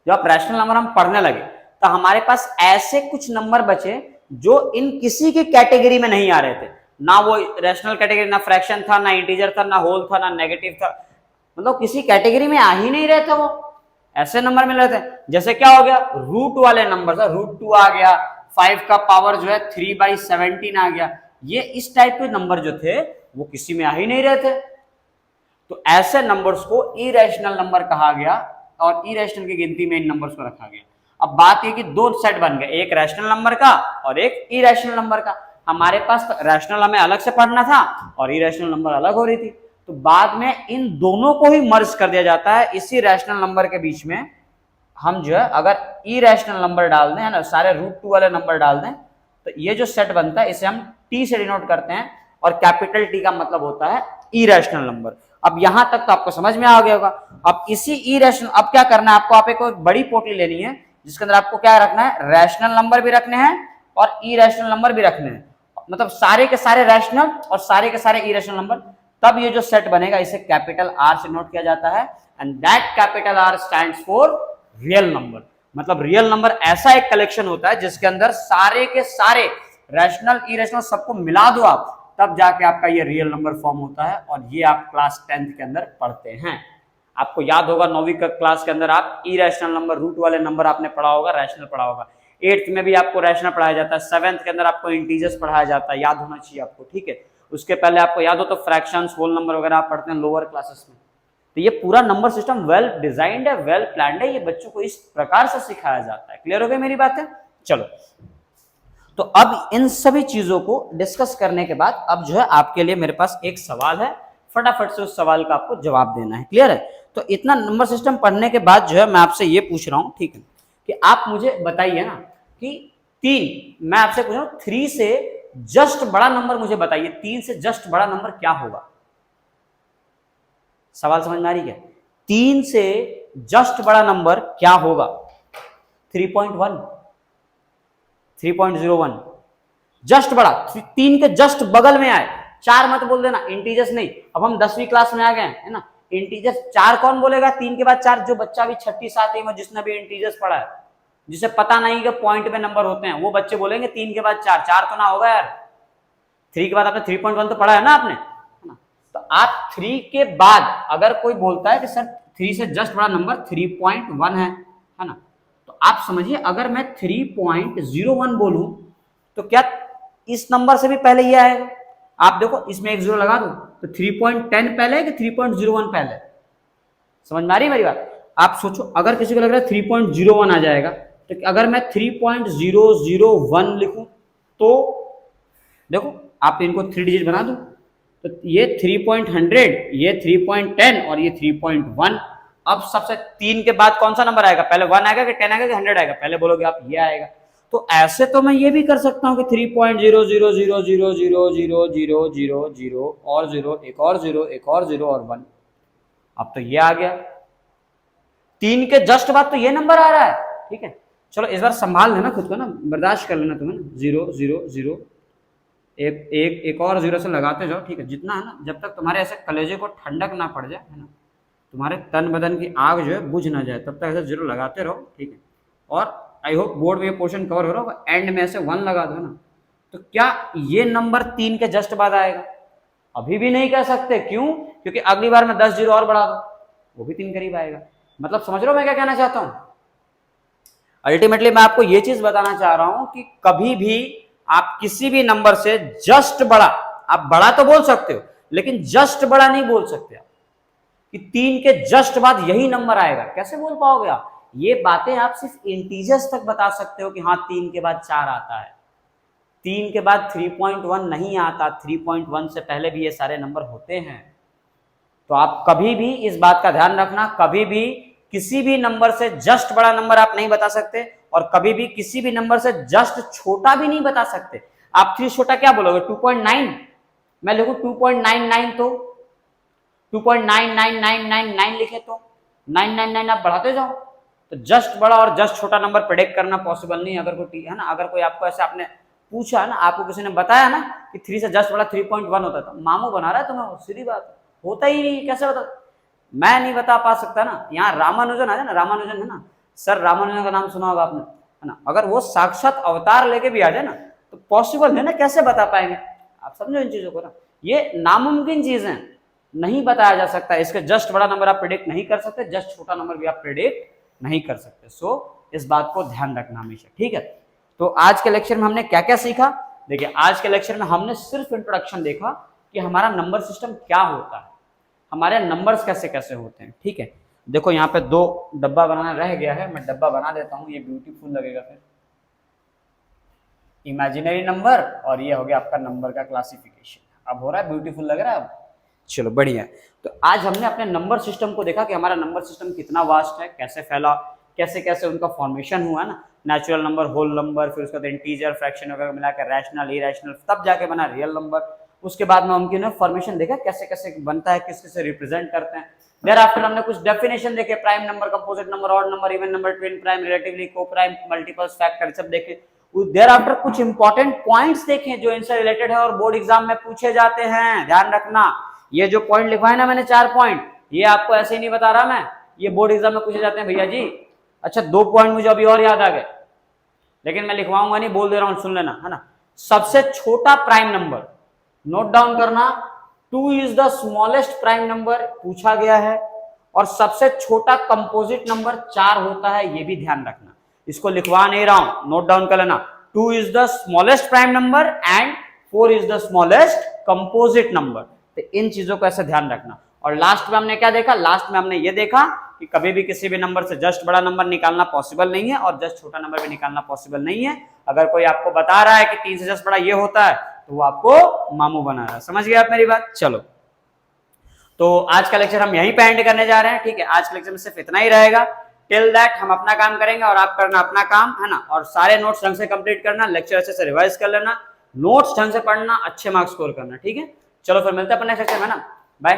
जब आप रैशनल नंबर हम पढ़ने लगे तो हमारे पास ऐसे कुछ नंबर बचे जो इन किसी की कैटेगरी में नहीं आ रहे थे। ना वो रैशनल कैटेगरी, ना फ्रैक्शन था, ना इंटीजर था, ना होल था, ना नेगेटिव था, मतलब किसी कैटेगरी में आ ही नहीं रहे थे। वो ऐसे नंबर मिल रहे थे। जैसे क्या हो गया, रूट वाले नंबर था, √2 आ गया, 5 का पावर जो है 3/17 आ गया। ये इस टाइप के नंबर जो थे वो किसी में आ ही नहीं रहे थे। तो ऐसे नंबर्स को इरेशनल नंबर कहा गया, और इरेशनल की गिनती में इन नंबर्स को रखा गया। अब बात ये कि दो सेट बन गए, एक रैशनल नंबर का और एक इरेशनल नंबर का। हमारे पास तो रैशनल हमें अलग से पढ़ना था और इरेशनल नंबर अलग हो रही थी, तो बाद में इन दोनों को ही मर्ज कर दिया जाता है। इसी रैशनल नंबर के बीच में हम जो है अगर इरेशनल नंबर डाल दें, है ना, सारे √2 वाले नंबर डाल दें, तो ये जो सेट बनता है इसे हम टी से डिनोट करते हैं, और कैपिटल टी का मतलब होता है इरेशनल नंबर। अब यहां तक तो आपको समझ में आ गया होगा। अब इसी इरेशनल, अब क्या करना है आपको, आप एक बड़ी पोटली लेनी है जिसके अंदर आपको क्या रखना है, रैशनल नंबर भी रखने हैं और इरेशनल नंबर भी रखने हैं, मतलब सारे के सारे रैशनल और सारे के सारे इरेशनल नंबर। तब ये जो सेट बनेगा इसे कैपिटल आर से नोट किया जाता है, and that capital R stands for real number. मतलब रियल नंबर ऐसा एक कलेक्शन होता है जिसके अंदर सारे के सारे रैशनल इरेशनल सबको मिला दो आप, तब जाके आपका ये रियल नंबर फॉर्म होता है। और ये आप क्लास 10th के अंदर पढ़ते हैं। आपको याद होगा 9वीं क्लास के अंदर आप इरेशनल नंबर, रूट वाले नंबर आपने पढ़ा होगा, रैशनल पढ़ा होगा। 8th में भी आपको रैशनल पढ़ाया जाता है, 7th के अंदर आपको इंटीजर्स पढ़ाया जाता है, याद होना चाहिए आपको, ठीक है। उसके पहले आपको याद हो तो फ्रैक्शंस, होल नंबर वगैरह आप पढ़ते हैं लोअर क्लासेस में। तो ये पूरा नंबर सिस्टम वेल डिजाइंड है, वेल प्लान्ड है, ये बच्चों को इस प्रकार से सिखाया जाता है। क्लियर हो गई मेरी बात है? चलो, तो अब इन सभी चीजों को डिस्कस करने के बाद अब जो है आपके लिए मेरे पास एक सवाल है, फटाफट से उस सवाल का आपको जवाब देना है। क्लियर है? तो इतना नंबर सिस्टम पढ़ने के बाद जो है मैं आपसे ये पूछ रहा हूं, ठीक है, कि आप मुझे बताइए ना कि 3, मैं आपसे पूछ रहा हूं 3 से जस्ट बड़ा नंबर मुझे बताइए, 3 से जस्ट बड़ा नंबर क्या होगा? सवाल समझ में आ रही है? 3 से जस्ट बड़ा नंबर क्या होगा? 3.1, 3.01, जस्ट बड़ा, 3 के जस्ट बगल में आए। 4 मत बोल देना, इंटीजर्स नहीं। अब हम 10वीं क्लास में आ गए हैं, है ना। इंटीजर्स 4 कौन बोलेगा? 3 के बाद 4 जो बच्चा भी 6ठी 7वीं में जिसने भी इंटीजर्स पढ़ा है, जिसे पता नहीं कि पॉइंट में नंबर होते हैं, वो बच्चे बोलेंगे 3 के बाद 4। 4 तो ना होगा यार, 3 के बाद आपने 3.1 तो पढ़ा है ना आपने, है ना। तो आप 3 के बाद अगर कोई बोलता है कि सर 3 से जस्ट बड़ा नंबर 3.1 है ना, तो आप समझिए अगर मैं 3.01 बोलूं तो क्या इस नंबर से भी पहले ये आएगा? आप देखो इसमें एक 0 लगा दो, तो 3.10 पहले है कि 3.01 पहले? समझ में आ रही है मेरी बात? आप सोचो, अगर किसी को लग रहा है 3.01 आ जाएगा, तो अगर मैं 3.001 लिखूं तो देखो आप इनको 3 डिजिट बना दो, तो ये 3.100, ये 3.10 और ये 3.1। अब सबसे 3 के बाद कौन सा नंबर आएगा? पहले 1 आएगा कि 10 आएगा कि 100 आएगा? पहले बोलोगे आप ये आएगा। तो ऐसे तो मैं ये भी कर सकता हूं कि 3.000000000 और 0, एक और 0, एक और 0 और 1। अब तो ये आ गया। 3 के जस्ट बाद तो ये नंबर आ रहा है, ठीक है। चलो इस बार संभाल लेना खुद को ना, बर्दाश्त कर लेना तुम्हें ना। 0 0 0, एक और 0 से लगाते जाओ, ठीक है। जितना है ना, जब तक तुम्हारे ऐसे कलेजे को ठंडक ना पड़ जाए, है ना, तुम्हारे तन बदन की आग जो है बुझ ना जाए, तब तक ऐसे 0 लगाते रहो, ठीक है। और आई होप बोर्ड में ये पोर्शन कवर हो रहा होगा, एंड में ऐसे 1 लगा दो ना, तो क्या ये नंबर 3 के जस्ट बाद आएगा? अभी भी नहीं कह सकते। क्यों? क्योंकि अगली बार मैं 10 0 और बढ़ा दूं, वो भी 3 करीब आएगा। मतलब समझ रहे हो मैं क्या कहना चाहता हूं? अल्टीमेटली मैं आपको ये चीज बताना चाह रहा हूं कि कभी भी आप किसी भी नंबर से जस्ट बड़ा, आप बड़ा तो बोल सकते हो लेकिन जस्ट बड़ा नहीं बोल सकते आप, कि 3 के जस्ट बाद यही नंबर आएगा, कैसे बोल पाओगे आप? ये बातें आप सिर्फ इंटीजर्स तक बता सकते हो कि हाँ 3 के बाद 4 आता है, 3 के बाद 3.1 नहीं आता, 3.1 से पहले भी ये सारे नंबर होते हैं। तो आप कभी भी इस बात का ध्यान रखना, कभी भी किसी भी नंबर से जस्ट बड़ा नंबर आप नहीं बता सकते और कभी भी किसी भी नंबर से जस्ट छोटा भी नहीं बता सकते। आप 3 छोटा क्या बोलोगे? 2.9, मैं लिखूं 2.99 तो 2.99999 लिखे तो 999 आप बढ़ाते जाओ। तो जस्ट बड़ा और जस्ट छोटा नंबर प्रेडिक्ट करना पॉसिबल नहीं है। अगर कोई है ना, अगर कोई आपको ऐसे आपने पूछा ना, आपको किसी ने बताया ना कि 3 से जस्ट बड़ा 3.1 होता था, मामू बना रहा है तुम्हें, सीधी बात होता ही नहीं, कैसे बता? मैं नहीं बता पा सकता ना। यहाँ रामानुजन आ जाए ना, रामानुजन है ना सर, रामानुजन का नाम सुना होगा आपने, है ना? अगर वो साक्षात अवतार लेके भी आ जाए ना तो पॉसिबल है ना, कैसे बता पाएंगे? आप समझो इन चीजों को ना, ये नामुमकिन चीज है, नहीं बताया जा सकता। इसके जस्ट बड़ा नंबर आप प्रेडिक्ट नहीं कर सकते, जस्ट छोटा नंबर भी आप प्रेडिक्ट नहीं कर सकते। सो इस बात को ध्यान रखना हमेशा, ठीक है? तो आज के लेक्चर में हमने क्या क्या सीखा? देखिए आज के लेक्चर में हमने सिर्फ इंट्रोडक्शन देखा कि हमारा नंबर सिस्टम क्या होता है, हमारे नंबर्स कैसे कैसे होते हैं, ठीक है? देखो यहाँ पे 2 डब्बा बनाना रह गया है, मैं डब्बा बना देता हूँ, ये ब्यूटीफुल लगेगा फिर। इमेजिनरी नंबर और ये हो गया आपका नंबर का क्लासिफिकेशन। अब हो रहा है ब्यूटीफुल, लग रहा है अब? चलो बढ़िया। तो आज हमने अपने नंबर सिस्टम को देखा कि हमारा नंबर सिस्टम कितना वास्ट है, कैसे फैला, कैसे कैसे उनका फॉर्मेशन हुआ ना, नेचुरल नंबर, होल नंबर, फिर उसके बाद इंटीजर, फ्रैक्शन वगैरह मिलाकर रैशनल, इरेशनल, तब जाके बना रियल नंबर। उसके बाद में हमने फॉर्मेशन देखा कैसे कैसे बनता है, किस किस से रिप्रेजेंट करते हैं। देयर आफ्टर हमने कुछ डेफिनेशन देखे, prime number, composite number, odd number, even number, twin prime, relatively, को प्राइम, मल्टीपल्स, फैक्टर, सब देखे। देयर आफ्टर कुछ इंपॉर्टेंट पॉइंट्स देखे जो इनसे रिलेटेड है और बोर्ड एग्जाम में पूछे जाते हैं। ध्यान रखना, ये जो पॉइंट लिखवाए ना मैंने 4 पॉइंट, ये आपको ऐसे ही नहीं बता रहा मैं, ये बोर्ड एग्जाम में पूछे जाते हैं भैया जी। अच्छा 2 पॉइंट मुझे अभी और याद आ गए, लेकिन मैं लिखवाऊंगा नहीं, बोल दे रहा हूं, सुन लेना, है ना? सबसे छोटा प्राइम नंबर, नोट डाउन करना, 2 is the smallest prime number पूछा गया है, और सबसे छोटा कंपोजिट नंबर 4 होता है, ये भी ध्यान रखना। इसको लिखवा नहीं रहा हूं, नोट डाउन कर लेना। 2 is the smallest prime number and 4 is the smallest composite number. तो इन चीजों को ऐसे ध्यान रखना। और लास्ट में हमने क्या देखा? लास्ट में हमने ये देखा कि कभी भी किसी भी नंबर से जस्ट बड़ा नंबर निकालना पॉसिबल नहीं है और जस्ट छोटा नंबर भी निकालना पॉसिबल नहीं है। अगर कोई आपको बता रहा है कि 3 से जस्ट बड़ा ये होता है तो वो आपको मामू बना रहा है। समझ गए आप मेरी बात? चलो, तो आज का लेक्चर हम यहीं पे एंड करने जा रहे हैं, ठीक है? आज के लेक्चर में सिर्फ इतना ही रहेगा। टिल दैट हम अपना काम करेंगे और आप करना अपना काम, है ना? और सारे नोट्स ढंग से कंप्लीट करना, लेक्चर अच्छे से रिवाइज कर लेना, नोट्स ढंग से पढ़ना, अच्छे मार्क्स स्कोर करना, ठीक है? चलो फिर मिलते हैं अपने नेक्स्ट लेक्चर में ना, बाय।